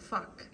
Fuck.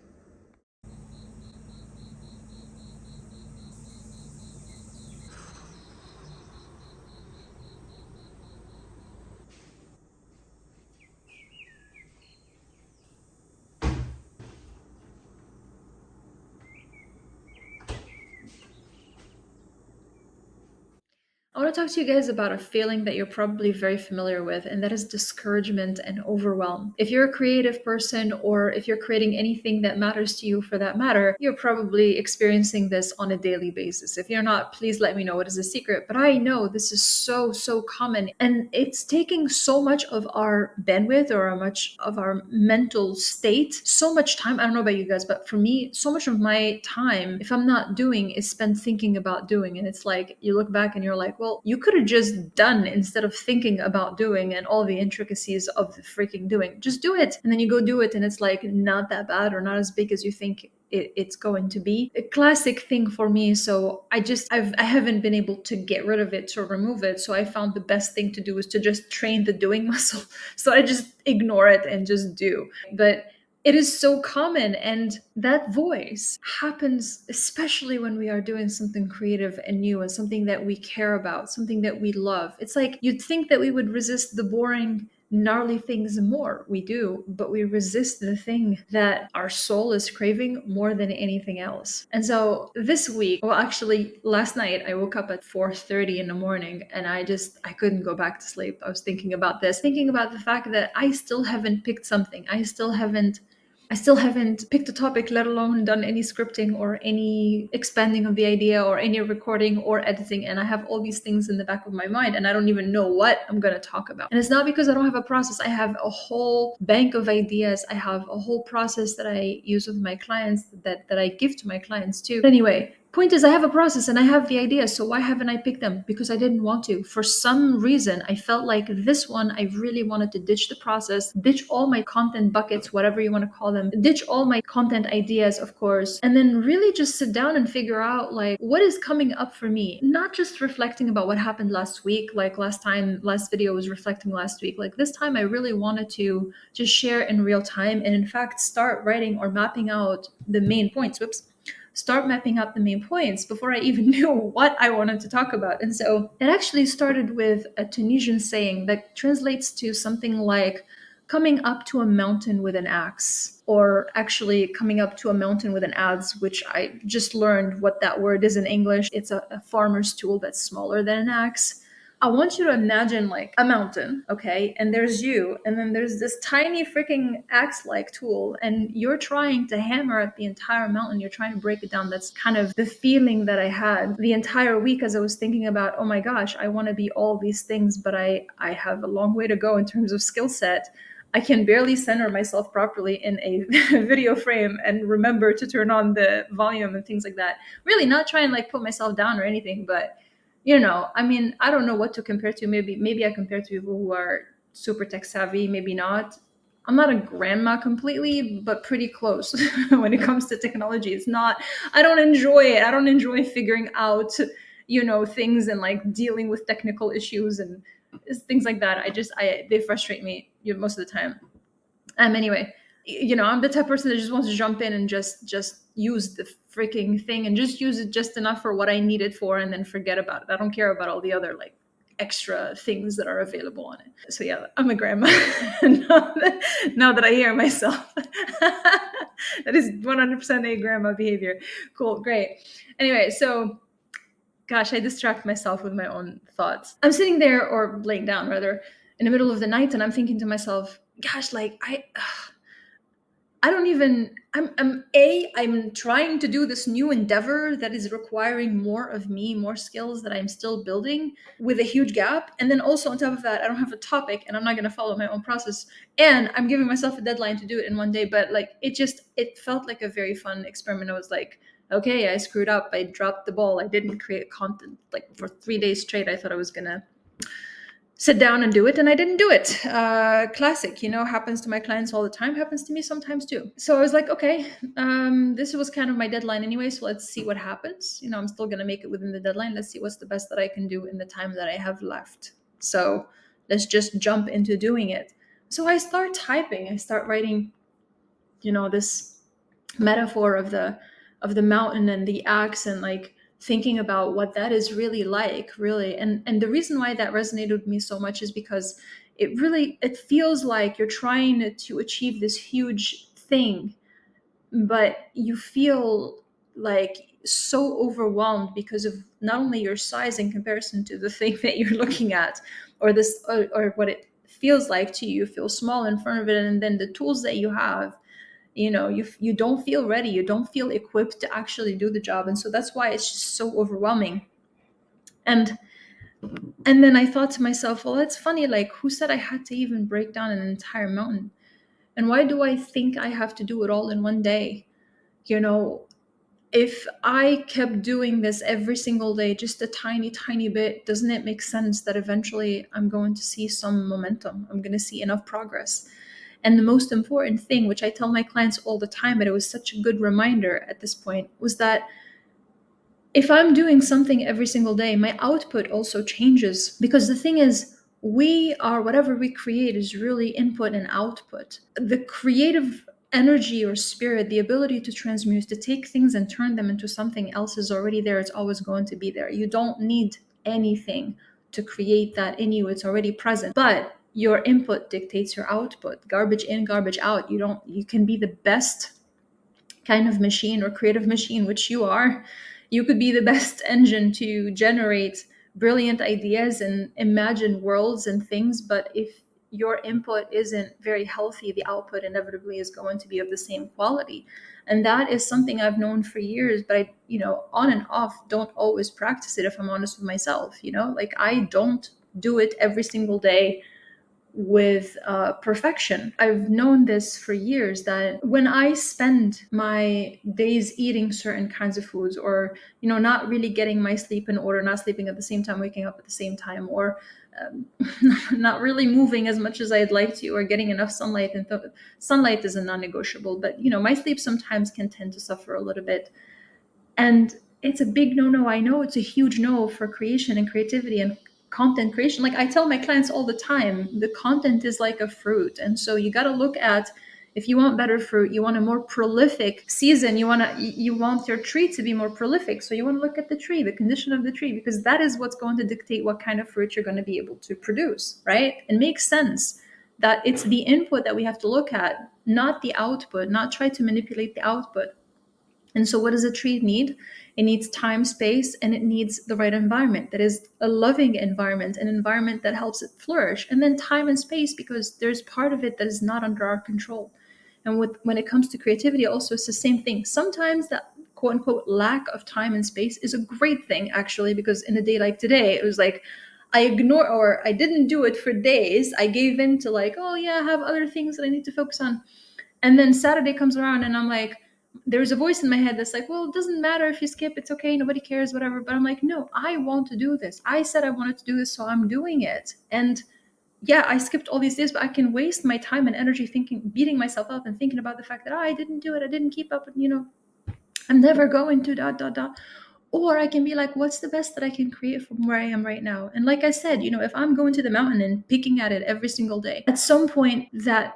I want to talk to you guys about a feeling that you're probably very familiar with, and that is discouragement and overwhelm. If you're a creative person, or if you're creating anything that matters to you for that matter, you're probably experiencing this on a daily basis. If you're not, please let me know what is the secret. But I know this is so common, and it's taking so much of our bandwidth or much of our mental state, so much time. I don't know about you guys, but for me, so much of my time, if I'm not doing, is spent thinking about doing. And it's like you look back and you're like, well, you could have just done instead of thinking about doing and all the intricacies of the freaking doing. Just do it. And then you go do it, and it's like not that bad or not as big as you think it's going to be. A classic thing for me. So I haven't been able to get rid of it or remove it. So I found the best thing to do is to just train the doing muscle. So I just ignore it and just do. But it is so common, and that voice happens especially when we are doing something creative and new and something that we care about, something that we love. It's like you'd think that we would resist the boring, gnarly things more. We do, but we resist the thing that our soul is craving more than anything else. And so this week, well, actually last night, I woke up at 4:30 in the morning, and I couldn't go back to sleep. I was thinking about this, thinking about the fact that I still haven't picked something. I still haven't picked a topic, let alone done any scripting or any expanding of the idea or any recording or editing. And I have all these things in the back of my mind, and I don't even know what I'm going to talk about. And it's not because I don't have a process. I have a whole bank of ideas. I have a whole process that I use with my clients, that I give to my clients too. But anyway, point is, I have a process and I have the ideas. So why haven't I picked them? Because I didn't want to. For some reason, I felt like this one, I really wanted to ditch the process, ditch all my content buckets, whatever you want to call them, ditch all my content ideas, of course, and then really just sit down and figure out like what is coming up for me. Not just reflecting about what happened last week, like last video was reflecting last week. Like this time, I really wanted to just share in real time, and in fact, start writing or mapping out the main points. Start mapping out the main points before I even knew what I wanted to talk about. And so it actually started with a Tunisian saying that translates to something like coming up to a mountain with an axe, or actually coming up to a mountain with an adze, which I just learned what that word is in English. It's a farmer's tool that's smaller than an axe. I want you to imagine like a mountain, okay? And there's you, and then there's this tiny freaking axe like tool, and you're trying to hammer at the entire mountain. You're trying to break it down. That's kind of the feeling that I had the entire week as I was thinking about, oh my gosh, I want to be all these things, but I have a long way to go in terms of skill set. I can barely center myself properly in a video frame and remember to turn on the volume and things like that. Really not trying to like put myself down or anything, but I mean, I don't know what to compare to. Maybe I compare to people who are super tech savvy, maybe not. I'm not a grandma completely, but pretty close when it comes to technology. It's not, I don't enjoy it. I don't enjoy figuring out, things and like dealing with technical issues and things like that. They frustrate me most of the time. Anyway, I'm the type of person that just wants to jump in and just use the freaking thing and just use it just enough for what I need it for, and then forget about it. I don't care about all the other like extra things that are available on it. So yeah, I'm a grandma. now that I hear myself. That is 100% a grandma behavior. Cool, great. Anyway, so gosh, I distract myself with my own thoughts. I'm sitting there, or laying down rather, in the middle of the night, and I'm thinking to myself, gosh, like I don't even I'm trying to do this new endeavor that is requiring more of me, more skills that I'm still building, with a huge gap. And then also on top of that, I don't have a topic and I'm not going to follow my own process. And I'm giving myself a deadline to do it in one day, but like it felt like a very fun experiment. I was like, okay, I screwed up. I dropped the ball. I didn't create content like for 3 days straight. I thought I was going to sit down and do it, and I didn't do it. Classic, happens to my clients all the time, happens to me sometimes too. So I was like, okay, this was kind of my deadline anyway, so let's see what happens. I'm still gonna make it within the deadline. Let's see what's the best that I can do in the time that I have left. So let's just jump into doing it. So I start typing, I start writing, this metaphor of the mountain and the axe, and like thinking about what that is really like, really. And the reason why that resonated with me so much is because it feels like you're trying to achieve this huge thing, but you feel like so overwhelmed because of not only your size in comparison to the thing that you're looking at, or this, or what it feels like to you. You feel small in front of it, and then the tools that you have, you don't feel ready, you don't feel equipped to actually do the job. And so that's why it's just so overwhelming. And and then I thought to myself, well, it's funny, like, who said I had to even break down an entire mountain? And why do I think I have to do it all in one day? you know if I kept doing this every single day, just a tiny, tiny bit, doesn't it make sense that eventually I'm going to see some momentum? I'm going to see enough progress. And the most important thing, which I tell my clients all the time, but it was such a good reminder at this point, was that if I'm doing something every single day, my output also changes. Because the thing is, we are, whatever we create is really input and output. The creative energy or spirit, the ability to transmute, to take things and turn them into something else, is already there. It's always going to be there. You don't need anything to create that in you. It's already present. But your input dictates your output. Garbage in, garbage out. You can be the best kind of machine or creative machine, which you are. You could be the best engine to generate brilliant ideas and imagine worlds and things, but if your input isn't very healthy, the output inevitably is going to be of the same quality. And that is something I've known for years, but I, on and off, don't always practice it, if I'm honest with myself. Like, I don't do it every single day with perfection. I've known this for years, that when I spend my days eating certain kinds of foods, or not really getting my sleep in order, not sleeping at the same time, waking up at the same time, or um, not really moving as much as I'd like to, or getting enough sunlight, and sunlight is a non-negotiable, but my sleep sometimes can tend to suffer a little bit. And it's a big no. I know it's a huge no for creation and creativity and content creation. Like, I tell my clients all the time, the content is like a fruit. And so you got to look at, if you want better fruit, you want a more prolific season, you want your tree to be more prolific. So you want to look at the tree, the condition of the tree, because that is what's going to dictate what kind of fruit you're going to be able to produce, right? It makes sense that it's the input that we have to look at, not the output, not try to manipulate the output. And so, what does a tree need? It needs time, space, and it needs the right environment. That is a loving environment, an environment that helps it flourish. And then time and space, because there's part of it that is not under our control. And when it comes to creativity, also, it's the same thing. Sometimes that quote unquote lack of time and space is a great thing, actually, because in a day like today, it was like I ignore, or I didn't do it for days. I gave in to, like, oh yeah, I have other things that I need to focus on. And then Saturday comes around and I'm like, there's a voice in my head that's like, well, it doesn't matter if you skip, it's okay, nobody cares, whatever. But I'm like, no, I want to do this. I said I wanted to do this, so I'm doing it. And yeah, I skipped all these days, but I can waste my time and energy thinking, beating myself up and thinking about the fact that, I didn't do it, I didn't keep up, and I'm never going to dot dot dot. Or I can be like, what's the best that I can create from where I am right now? And like I said, if I'm going to the mountain and picking at it every single day, at some point that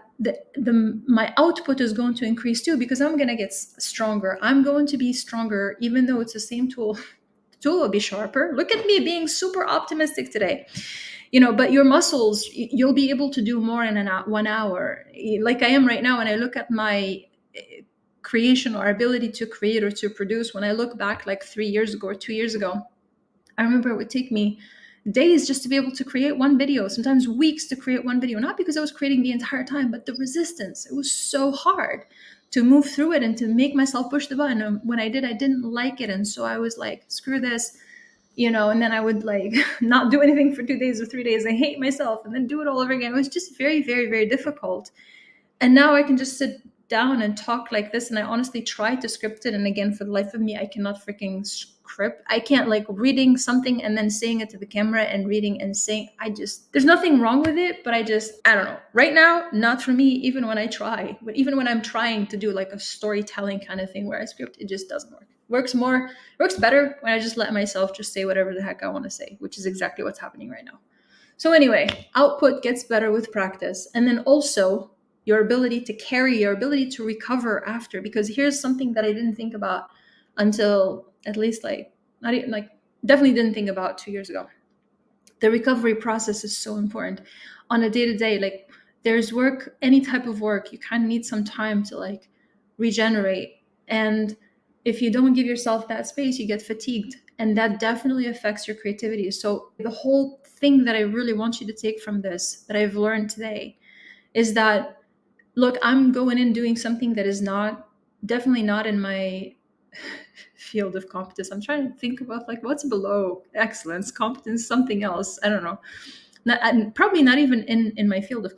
my output is going to increase too, because I'm going to get stronger. I'm going to be stronger, even though it's the same tool. The tool will be sharper. Look at me being super optimistic today. But your muscles, you'll be able to do more in 1 hour, like I am right now. And I look at my creation, or ability to create or to produce, when I look back like 3 years ago or 2 years ago, I remember it would take me days just to be able to create one video, sometimes weeks to create one video, not because I was creating the entire time, but the resistance. It was so hard to move through it and to make myself push the button. And when I did, I didn't like it. And so I was like, screw this, and then I would like not do anything for 2 days or 3 days. I hate myself, and then do it all over again. It was just very, very, very difficult. And now I can just sit down and talk like this, and I honestly try to script it, and again, for the life of me, I cannot freaking script. I can't, like, reading something and then saying it to the camera and reading and saying. There's nothing wrong with it, but I don't know right now, not for me. Even when I try, but even when I'm trying to do like a storytelling kind of thing where I script, it just doesn't work. Works better when I just let myself just say whatever the heck I want to say, which is exactly what's happening right now. So anyway, output gets better with practice. And then also, your ability to carry, your ability to recover after. Because here's something that I didn't think about until at least not even definitely didn't think about 2 years ago. The recovery process is so important on a day-to-day. Like, there's work, any type of work, you kind of need some time to regenerate. And if you don't give yourself that space, you get fatigued, and that definitely affects your creativity. So the whole thing that I really want you to take from this, that I've learned today, is that, look, I'm going in doing something that is definitely not in my field of competence. I'm trying to think about what's below excellence, competence, something else. I don't know. Probably not even in my field of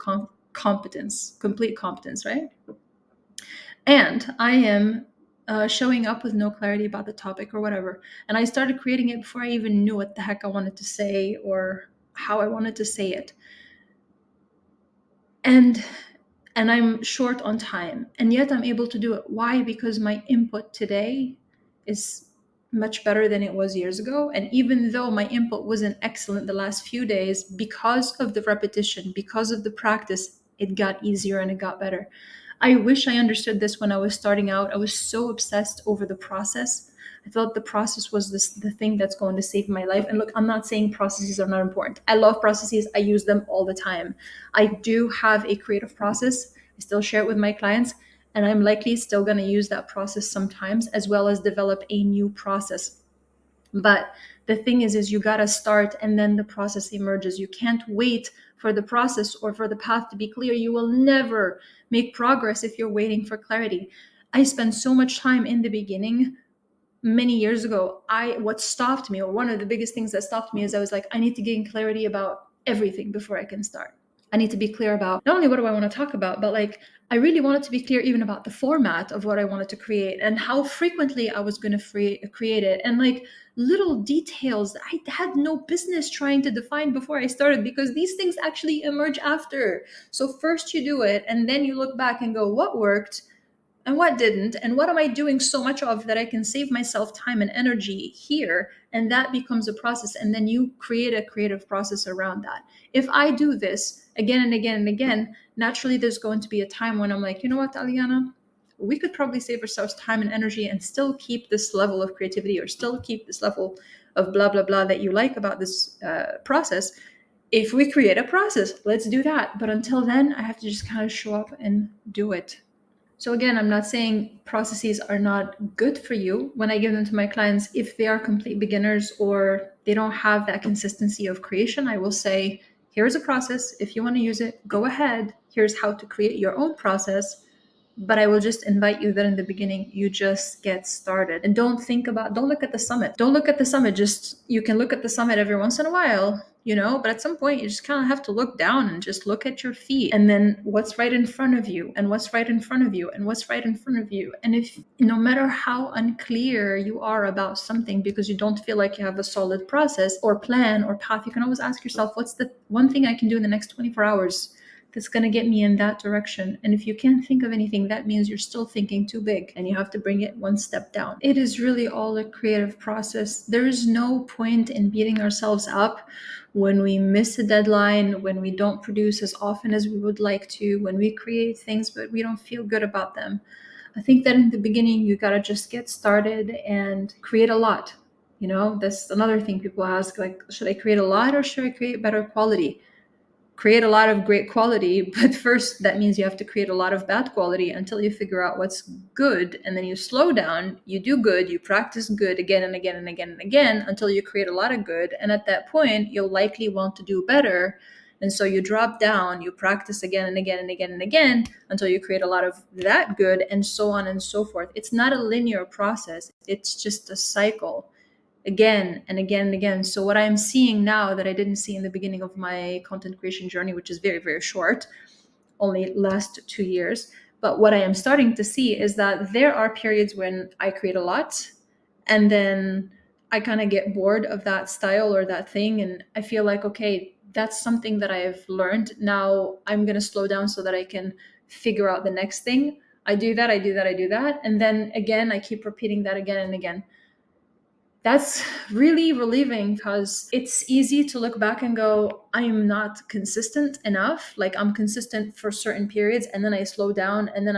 competence, complete competence, right? And I am showing up with no clarity about the topic or whatever. And I started creating it before I even knew what the heck I wanted to say or how I wanted to say it. And I'm short on time, and yet I'm able to do it. Why? Because my input today is much better than it was years ago. And even though my input wasn't excellent the last few days, because of the repetition, because of the practice, it got easier and it got better. I wish I understood this when I was starting out. I was so obsessed over the process. I thought the process was the thing that's going to save my life. And look, I'm not saying processes are not important. I love processes. I use them all the time. I do have a creative process. I still share it with my clients, and I'm likely still going to use that process sometimes, as well as develop a new process. But the thing is you got to start, and then the process emerges. You can't wait for the process or for the path to be clear. You will never make progress if you're waiting for clarity. I spent so much time in the beginning many years ago. What stopped me, or one of the biggest things that stopped me, is I was like, I need to gain clarity about everything before I can start. I need to be clear about not only what do I want to talk about, but I really wanted to be clear even about the format of what I wanted to create and how frequently I was going to create it, and little details that I had no business trying to define before I started, because these things actually emerge after. So first you do it, and then you look back and go, what worked and what didn't, and what am I doing so much of that I can save myself time and energy here? And that becomes a process, and then you create a creative process around that. If I do this again and again and again, naturally there's going to be a time when I'm like, you know what, Aliana, we could probably save ourselves time and energy and still keep this level of creativity, or still keep this level of blah blah blah that you like about this process. If we create a process, let's do that. But until then, I have to just kind of show up and do it. So again, I'm not saying processes are not good for you. When I give them to my clients, if they are complete beginners or they don't have that consistency of creation, I will say, here's a process. If you want to use it, go ahead. Here's how to create your own process. But I will just invite you that in the beginning, you just get started, and don't look at the summit. Don't look at the summit. Just, you can look at the summit every once in a while, but at some point you just kind of have to look down and just look at your feet, and then what's right in front of you, and what's right in front of you, and what's right in front of you. And if, no matter how unclear you are about something because you don't feel like you have a solid process or plan or path, you can always ask yourself, what's the one thing I can do in the next 24 hours that's going to get me in that direction? And if you can't think of anything, that means you're still thinking too big, and you have to bring it one step down. It is really all a creative process. There is no point in beating ourselves up when we miss a deadline, when we don't produce as often as we would like to, when we create things but we don't feel good about them. I think that in the beginning, you got to just get started and create a lot. That's another thing people ask, should I create a lot or should I create better quality? Create a lot of great quality, but first that means you have to create a lot of bad quality until you figure out what's good, and then you slow down, you do good, you practice good again and again and again and again until you create a lot of good. And at that point, you'll likely want to do better, and so you drop down, you practice again and again and again and again until you create a lot of that good, and so on and so forth. It's not a linear process, it's just a cycle, again and again and again. So what I'm seeing now that I didn't see in the beginning of my content creation journey, which is very, very short, only last 2 years, but what I am starting to see is that there are periods when I create a lot, and then I kind of get bored of that style or that thing, and I feel like, okay, that's something that I've learned. Now I'm going to slow down so that I can figure out the next thing. I do that, and then again I keep repeating that again and again. That's really relieving because it's easy to look back and go, I am not consistent enough. Like I'm consistent for certain periods and then I slow down and then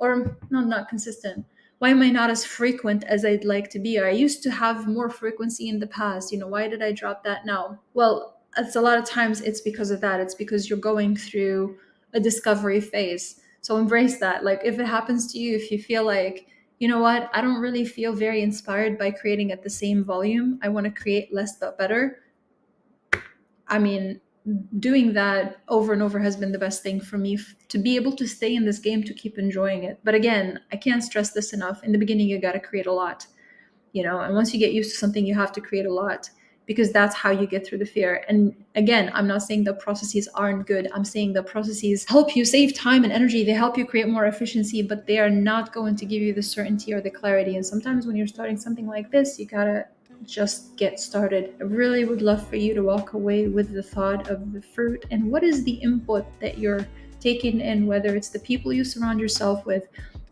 or no, I'm not consistent. Why am I not as frequent as I'd like to be? Or I used to have more frequency in the past. Why did I drop that now? Well, it's a lot of times it's because of that. It's because you're going through a discovery phase. So embrace that. Like if it happens to you, if you feel like, I don't really feel very inspired by creating at the same volume. I want to create less but better. I mean, doing that over and over has been the best thing for me to be able to stay in this game, to keep enjoying it. But again, I can't stress this enough. In the beginning, you got to create a lot, and once you get used to something, you have to create a lot, because that's how you get through the fear. And again, I'm not saying the processes aren't good. I'm saying the processes help you save time and energy. They help you create more efficiency, but they are not going to give you the certainty or the clarity. And sometimes when you're starting something like this, you gotta just get started. I really would love for you to walk away with the thought of the fruit and what is the input that you're taking in, whether it's the people you surround yourself with,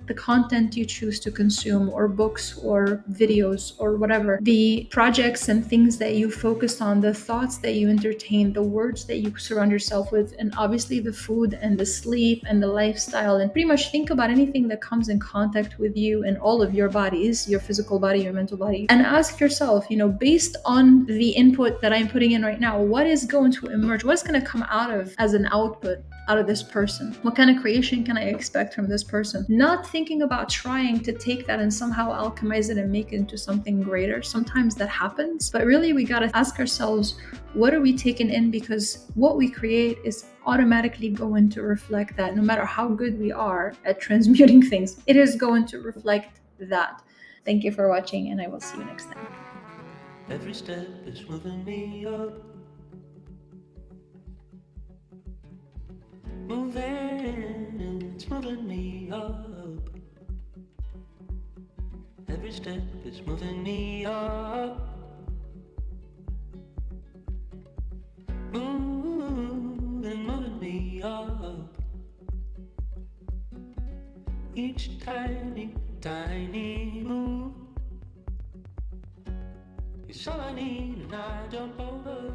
the content you choose to consume, or books or videos or whatever, the projects and things that you focus on, the thoughts that you entertain, the words that you surround yourself with, and obviously the food and the sleep and the lifestyle. And pretty much think about anything that comes in contact with you and all of your bodies, your physical body, your mental body, and ask yourself, based on the input that I'm putting in right now, what is going to emerge? What's going to come out of as an output out of this person? What kind of creation can I expect from this person? Not thinking about trying to take that and somehow alchemize it and make it into something greater. Sometimes that happens, but really we got to ask ourselves, what are we taking in? Because what we create is automatically going to reflect that. No matter how good we are at transmuting things, it is going to reflect that. Thank you for watching, and I will see you next time. Every step is moving me up. It's moving me up. Every step is moving me up. Moving me up. Each tiny, tiny move is all I need, and I jump over.